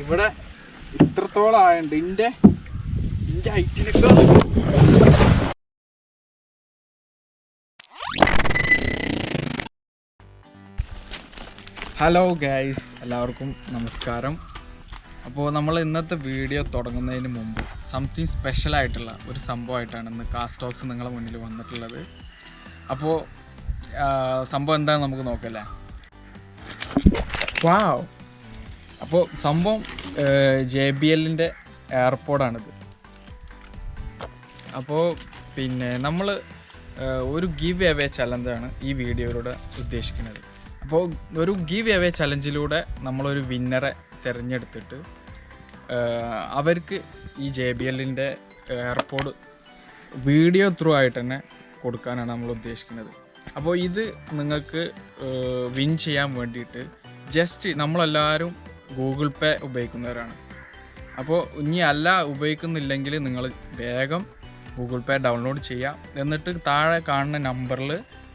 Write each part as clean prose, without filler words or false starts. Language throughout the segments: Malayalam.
ഇവിടെ ഇത്രത്തോളം ആയുണ്ട് എൻ്റെ ഹൈറ്റിനൊക്കെ. ഹലോ ഗൈസ്, എല്ലാവർക്കും നമസ്കാരം. അപ്പോൾ നമ്മൾ ഇന്നത്തെ വീഡിയോ തുടങ്ങുന്നതിന് മുമ്പ് സംതിങ് സ്പെഷ്യലായിട്ടുള്ള ഒരു സംഭവമായിട്ടാണ് ഇന്ന് കാസ്റ്റോക്സ് നിങ്ങളുടെ മുന്നിൽ വന്നിട്ടുള്ളത്. അപ്പോൾ സംഭവം എന്താണെന്ന് നമുക്ക് നോക്കല്ലേ. വാവ്. അപ്പോൾ സംഭവം JBLൻ്റെ എയർപോർട്ടാണിത്. അപ്പോൾ പിന്നെ നമ്മൾ ഒരു ഗിവ് എവേ ചലഞ്ചാണ് ഈ വീഡിയോയിലൂടെ ഉദ്ദേശിക്കുന്നത്. അപ്പോൾ ഒരു ഗിവ് എവേ ചലഞ്ചിലൂടെ നമ്മളൊരു വിന്നറെ തിരഞ്ഞെടുത്തിട്ട് അവർക്ക് ഈ JBLൻ്റെ എയർപോർട്ട് വീഡിയോ ത്രൂ ആയിട്ട് തന്നെ കൊടുക്കാനാണ് നമ്മൾ ഉദ്ദേശിക്കുന്നത്. അപ്പോൾ ഇത് നിങ്ങൾക്ക് വിൻ ചെയ്യാൻ വേണ്ടിയിട്ട് ജസ്റ്റ് നമ്മളെല്ലാവരും ഗൂഗിൾ പേ ഉപയോഗിക്കുന്നവരാണ്. അപ്പോൾ ഇനി അല്ല ഉപയോഗിക്കുന്നില്ലെങ്കിൽ നിങ്ങൾ വേഗം ഗൂഗിൾ പേ ഡൗൺലോഡ് ചെയ്യാം. എന്നിട്ട് താഴെ കാണുന്ന നമ്പറിൽ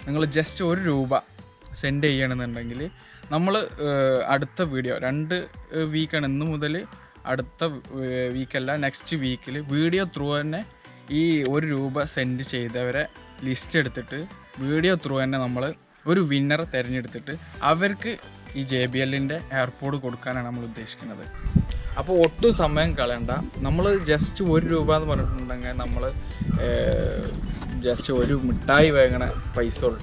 നിങ്ങൾ ജസ്റ്റ് ₹1 സെൻഡ് ചെയ്യണമെന്നുണ്ടെങ്കിൽ നമ്മൾ അടുത്ത വീഡിയോ 2 വീക്കാണ്, ഇന്ന് മുതൽ അടുത്ത വീക്കല്ല നെക്സ്റ്റ് വീക്കിൽ വീഡിയോ ത്രൂ തന്നെ ഈ ₹1 സെൻഡ് ചെയ്തവരെ ലിസ്റ്റ് എടുത്തിട്ട് വീഡിയോ ത്രൂ തന്നെ നമ്മൾ ഒരു വിന്നറെ തിരഞ്ഞെടുത്തിട്ട് അവർക്ക് ഈ JBLൻ്റെ എയർപോർട്ട് കൊടുക്കാനാണ് നമ്മൾ ഉദ്ദേശിക്കുന്നത്. അപ്പോൾ ഒട്ടും സമയം കളയണ്ട. നമ്മൾ ജസ്റ്റ് ₹1 എന്ന് പറഞ്ഞിട്ടുണ്ടെങ്കിൽ നമ്മൾ ജസ്റ്റ് ഒരു മിഠായി വാങ്ങണ പൈസ ഉള്ളൂ.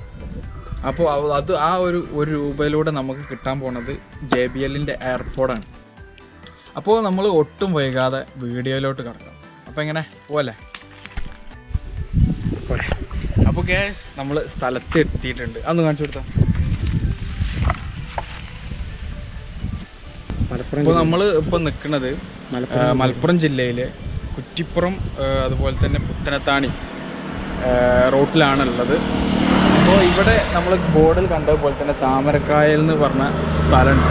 അപ്പോൾ അത് ആ ₹1 നമുക്ക് കിട്ടാൻ പോണത് JBLൻ്റെ എയർപോർട്ടാണ്. അപ്പോൾ നമ്മൾ ഒട്ടും വൈകാതെ വീഡിയോയിലോട്ട് കിടക്കാം. അപ്പോൾ എങ്ങനെ പോലെ പോലെ. അപ്പോൾ ഗൈസ്, നമ്മൾ സ്ഥലത്ത് എത്തിയിട്ടുണ്ട്. അതൊന്ന് കാണിച്ചു കൊടുത്താൽ. അപ്പോൾ നമ്മൾ ഇപ്പോൾ നിൽക്കുന്നത് മലപ്പുറം ജില്ലയിലെ കുറ്റിപ്പുറം അതുപോലെ തന്നെ പുത്തനത്താണി റോട്ടിലാണുള്ളത്. അപ്പോൾ ഇവിടെ നമ്മൾ ബോർഡിൽ കണ്ടതുപോലെ തന്നെ താമരക്കായൽ എന്ന് പറഞ്ഞ സ്ഥലമുണ്ട്.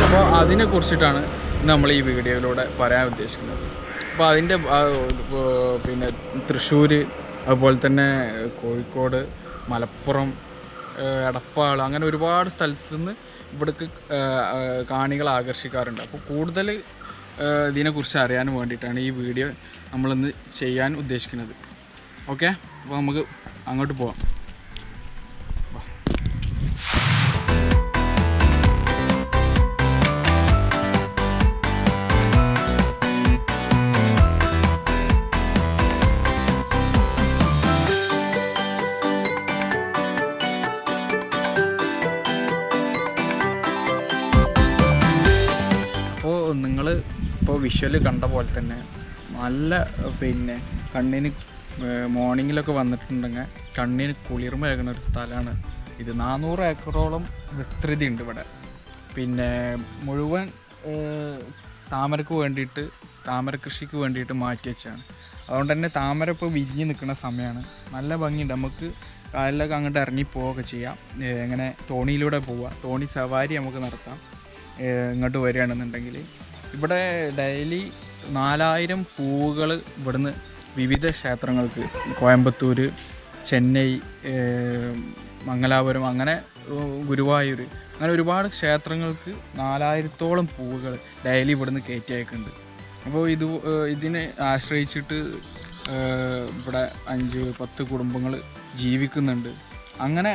അപ്പോൾ അതിനെ കുറിച്ചിട്ടാണ് നമ്മൾ ഈ വീഡിയോയിലൂടെ പറയാൻ ഉദ്ദേശിക്കുന്നത്. അപ്പോൾ അതിൻ്റെ പിന്നെ തൃശ്ശൂർ, അതുപോലെ തന്നെ കോഴിക്കോട്, മലപ്പുറം, എടപ്പാൾ, അങ്ങനെ ഒരുപാട് സ്ഥലത്തു നിന്ന് ഇവിടേക്ക് കാണികൾ ആകർഷിക്കാറുണ്ട്. അപ്പോൾ കൂടുതൽ ഇതിനെക്കുറിച്ച് അറിയാൻ വേണ്ടിയിട്ടാണ് ഈ വീഡിയോ നമ്മളിന്ന് ചെയ്യാൻ ഉദ്ദേശിക്കുന്നത്. ഓക്കെ, അപ്പോൾ നമുക്ക് അങ്ങോട്ട് പോവാം. നിങ്ങൾ ഇപ്പോൾ വിഷ്വൽ കണ്ട പോലെ തന്നെ നല്ല പിന്നെ കണ്ണിന് മോർണിംഗിലൊക്കെ വന്നിട്ടുണ്ടെങ്കിൽ കണ്ണിന് കുളിർമയാകുന്ന ഒരു സ്ഥലമാണ് ഇത്. 400 ഏക്കറോളം വിസ്തൃതി ഉണ്ട് ഇവിടെ. പിന്നെ മുഴുവൻ താമരക്ക് വേണ്ടിയിട്ട്, താമര കൃഷിക്ക് വേണ്ടിയിട്ട് മാറ്റി വെച്ചാണ്. അതുകൊണ്ട് തന്നെ താമര ഇപ്പോൾ വിരിഞ്ഞ് നിൽക്കുന്ന സമയമാണ്. നല്ല ഭംഗിയുണ്ട്. നമുക്ക് കായലിലൊക്കെ അങ്ങോട്ട് ഇറങ്ങി പോവുകയൊക്കെ ചെയ്യാം. എങ്ങനെ തോണിയിലൂടെ പോവുക, തോണി സവാരി നമുക്ക് നടത്താം. ഇങ്ങോട്ട് വരികയാണെന്നുണ്ടെങ്കിൽ ഇവിടെ ഡെയിലി 4000 പൂവുകൾ ഇവിടുന്ന് വിവിധ ക്ഷേത്രങ്ങൾക്ക്, കോയമ്പത്തൂർ, ചെന്നൈ, മംഗലാപുരം, അങ്ങനെ ഗുരുവായൂർ, അങ്ങനെ ഒരുപാട് ക്ഷേത്രങ്ങൾക്ക് 4000-ഓളം പൂവുകൾ ഡെയിലി ഇവിടുന്ന് കയറ്റി അയക്കുന്നുണ്ട്. അപ്പോൾ ഇതിനെ ആശ്രയിച്ചിട്ട് ഇവിടെ 5-10 കുടുംബങ്ങൾ ജീവിക്കുന്നുണ്ട്. അങ്ങനെ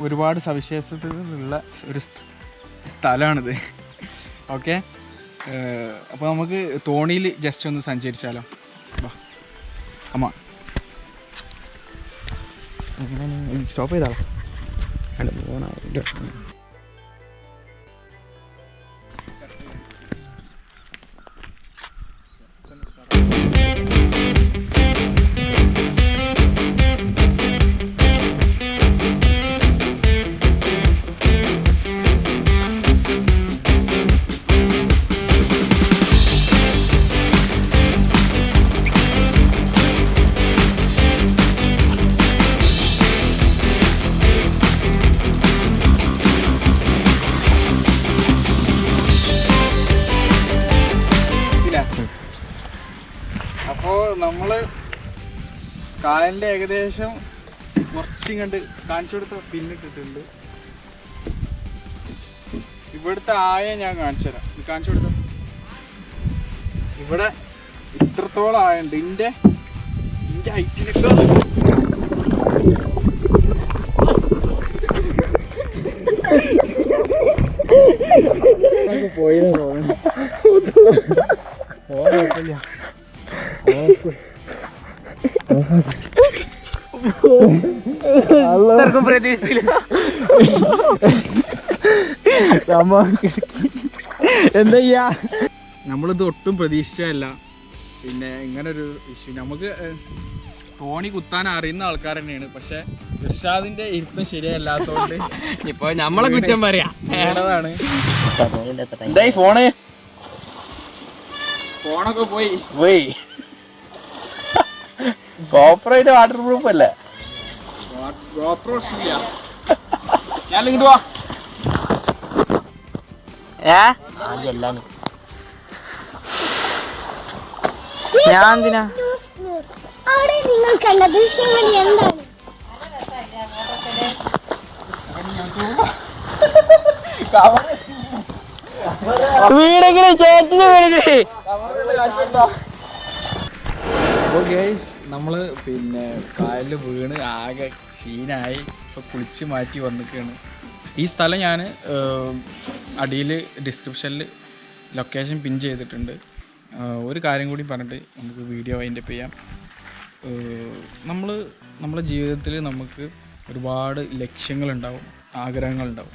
ഒരുപാട് സവിശേഷതകളുള്ള ഒരു സ്ഥലമാണിത്. ഓക്കെ, അപ്പോൾ നമുക്ക് തോണിയിൽ ജസ്റ്റ് ഒന്ന് സഞ്ചരിച്ചാലോ. വാ അമ്മ, സ്റ്റോപ്പ് ചെയ്താലോ. നമ്മൾ കായലിൻ്റെ ഏകദേശം കുറച്ചും കണ്ട് കാണിച്ചു കൊടുത്ത പിന്നിട്ടിട്ടുണ്ട്. ഇവിടുത്തെ ആയ ഞാൻ കാണിച്ചു തരാം. കാണിച്ചു കൊടുത്ത ഇവിടെ ഇത്രത്തോളം ആയുണ്ട് ഇന്റെ ഹൈറ്റിലൊക്കെ പോയെന്ന് തോന്നുന്നു. പ്രതീക്ഷയില്ല എന്താ ചെയ്യാ, നമ്മളിത് ഒട്ടും പ്രതീക്ഷിച്ചതല്ല. പിന്നെ ഇങ്ങനൊരു ഇഷ്യൂ നമുക്ക് തോണി കുത്താൻ അറിയുന്ന ആൾക്കാർ തന്നെയാണ്. പക്ഷെ ഇർഷാദിന്റെ ഇരുത്തം ശരിയല്ലാത്തോണ്ട് ഇപ്പൊ നമ്മളെ കുറ്റം പറയാം. എന്തായി ഫോണൊക്കെ പോയി കോപ്പറേറ്റ് വാട്ടർ പ്രൂഫ് അല്ലേ? ഞാൻ ഇങ്ങോട്ട് വാ. ഞാൻ എന്തിനാ അവിടെ നിങ്ങൾ കണ്ട ദൃശ്യങ്ങൾ എന്താണ്? വീടെങ്കിലും ചേട്ടിന് വീട്. അപ്പോൾ ഗൈസ് നമ്മൾ പിന്നെ കായലിൽ വീണ് ആകെ സീനായി. ഇപ്പോൾ കുളിച്ച് മാറ്റി വന്നിരിക്കുകയാണ്. ഈ സ്ഥലം ഞാൻ അടിയിൽ ഡിസ്ക്രിപ്ഷനിൽ ലൊക്കേഷൻ പിൻ ചെയ്തിട്ടുണ്ട്. ഒരു കാര്യം കൂടി പറഞ്ഞിട്ട് നമുക്ക് വീഡിയോ വൈൻഡപ്പ് ചെയ്യാം. നമ്മുടെ ജീവിതത്തിൽ നമുക്ക് ഒരുപാട് ലക്ഷ്യങ്ങളുണ്ടാവും, ആഗ്രഹങ്ങളുണ്ടാവും.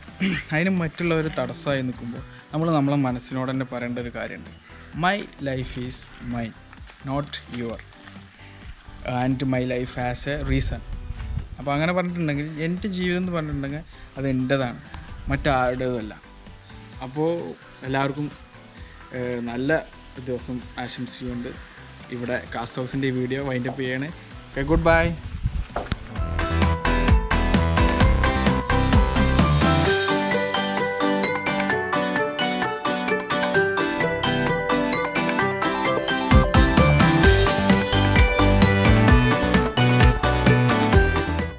അതിന് മറ്റുള്ളവർ തടസ്സമായി നിൽക്കുമ്പോൾ നമ്മളെ മനസ്സിനോട് തന്നെ പറയേണ്ട ഒരു കാര്യമുണ്ട്. My life is mine, not your, and my life has a reason. അപ്പോൾ അങ്ങനെ പറഞ്ഞിട്ടുണ്ടെങ്കിൽ എൻ്റെ ജീവിതം എന്ന് പറഞ്ഞിട്ടുണ്ടെങ്കിൽ അത് എൻ്റെതാണ്, മറ്റാരുടേതല്ല. അപ്പോൾ എല്ലാവർക്കും നല്ല ദിവസം ആശംസിച്ചുകൊണ്ട് ഇവിടെ കാസ്റ്റ് ഹൗസിൻ്റെ ഈ വീഡിയോ വൈൻഡപ്പ് ചെയ്യാണ്. Okay, good bye.